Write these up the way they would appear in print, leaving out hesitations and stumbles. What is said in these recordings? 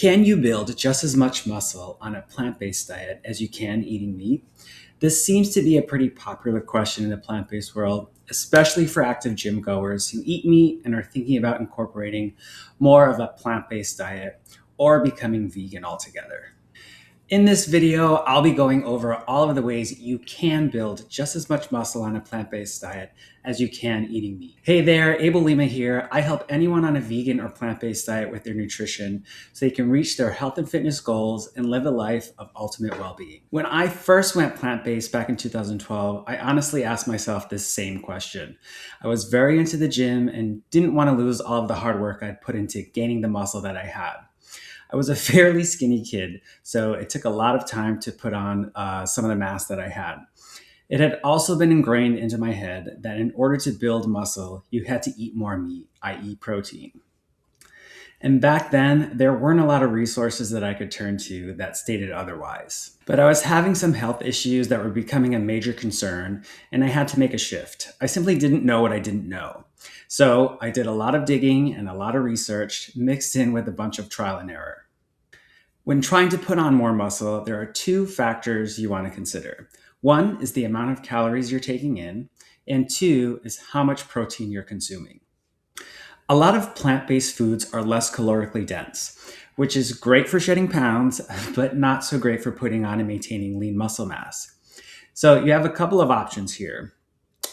Can you build just as much muscle on a plant based diet as you can eating meat? This seems to be a pretty popular question in the plant based world, especially for active gym goers who eat meat and are thinking about incorporating more of a plant based diet or becoming vegan altogether. In this video, I'll be going over all of the ways you can build just as much muscle on a plant-based diet as you can eating meat. Hey there, Abel Lima here. I help anyone on a vegan or plant-based diet with their nutrition so they can reach their health and fitness goals and live a life of ultimate well-being. When I first went plant-based back in 2012, I honestly asked myself this same question. I was very into the gym and didn't want to lose all of the hard work I'd put into gaining the muscle that I had. I was a fairly skinny kid, so it took a lot of time to put on some of the mass that I had. It had also been ingrained into my head that in order to build muscle, you had to eat more meat, i.e., protein. And back then, there weren't a lot of resources that I could turn to that stated otherwise. But I was having some health issues that were becoming a major concern, and I had to make a shift. I simply didn't know what I didn't know. So I did a lot of digging and a lot of research mixed in with a bunch of trial and error. When trying to put on more muscle, there are two factors you want to consider. One is the amount of calories you're taking in, and two is how much protein you're consuming. A lot of plant-based foods are less calorically dense, which is great for shedding pounds, but not so great for putting on and maintaining lean muscle mass. So you have a couple of options here.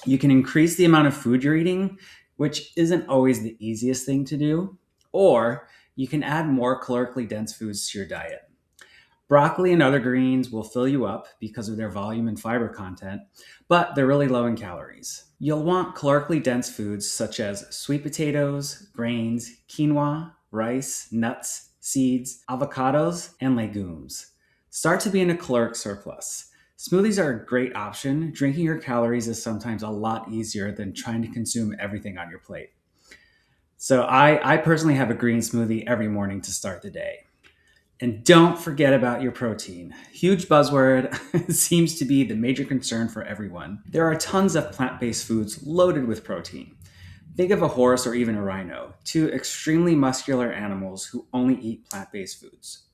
You can increase the amount of food you're eating, which isn't always the easiest thing to do, or you can add more calorically dense foods to your diet. Broccoli and other greens will fill you up because of their volume and fiber content, but they're really low in calories. You'll want calorically dense foods such as sweet potatoes, grains, quinoa, rice, nuts, seeds, avocados, and legumes. Start to be in a caloric surplus. Smoothies are a great option. Drinking your calories is sometimes a lot easier than trying to consume everything on your plate. So I personally have a green smoothie every morning to start the day. And don't forget about your protein. Huge buzzword, seems to be the major concern for everyone. There are tons of plant-based foods loaded with protein. Think of a horse or even a rhino, two extremely muscular animals who only eat plant-based foods.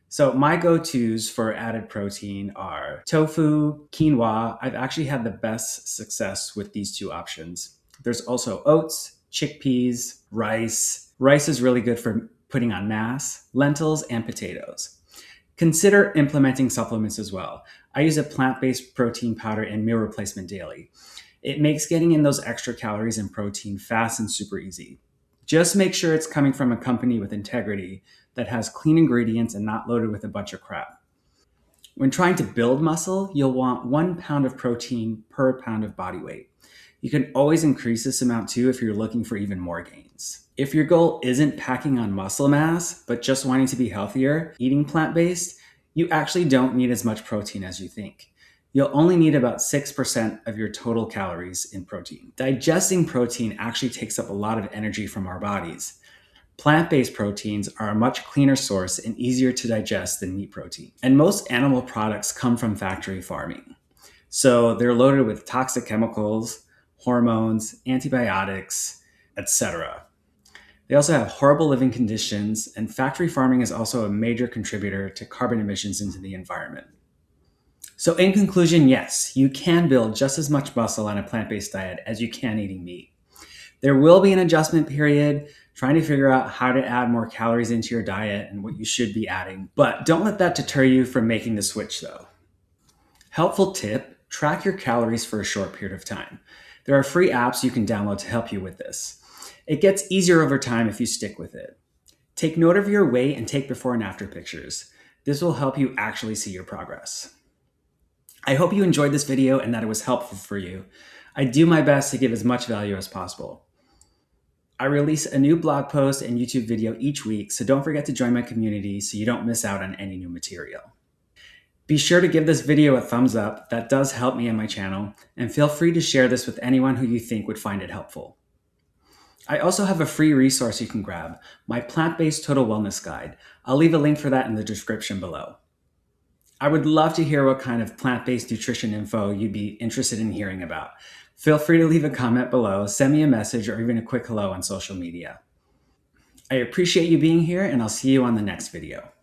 So my go-tos for added protein are tofu, quinoa. I've actually had the best success with these two options. There's also oats, chickpeas, rice. Rice is really good for putting on mass, lentils, and potatoes. Consider implementing supplements as well. I use a plant-based protein powder and meal replacement daily. It makes getting in those extra calories and protein fast and super easy. Just make sure it's coming from a company with integrity that has clean ingredients and not loaded with a bunch of crap. When trying to build muscle, you'll want 1 pound of protein per pound of body weight. You can always increase this amount too if you're looking for even more gains. If your goal isn't packing on muscle mass, but just wanting to be healthier, eating plant-based, you actually don't need as much protein as you think. You'll only need about 6% of your total calories in protein. Digesting protein actually takes up a lot of energy from our bodies. Plant-based proteins are a much cleaner source and easier to digest than meat protein. And most animal products come from factory farming. So they're loaded with toxic chemicals, hormones, antibiotics, etc. They also have horrible living conditions, and factory farming is also a major contributor to carbon emissions into the environment. So in conclusion, yes, you can build just as much muscle on a plant-based diet as you can eating meat. There will be an adjustment period, trying to figure out how to add more calories into your diet and what you should be adding. But don't let that deter you from making the switch though. Helpful tip, track your calories for a short period of time. There are free apps you can download to help you with this. It gets easier over time if you stick with it. Take note of your weight and take before and after pictures. This will help you actually see your progress. I hope you enjoyed this video and that it was helpful for you. I do my best to give as much value as possible. I release a new blog post and YouTube video each week, so don't forget to join my community so you don't miss out on any new material. Be sure to give this video a thumbs up. That does help me and my channel, and feel free to share this with anyone who you think would find it helpful. I also have a free resource you can grab, my plant-based total wellness guide. I'll leave a link for that in the description below. I would love to hear what kind of plant-based nutrition info you'd be interested in hearing about. Feel free to leave a comment below, send me a message, or even a quick hello on social media. I appreciate you being here, and I'll see you on the next video.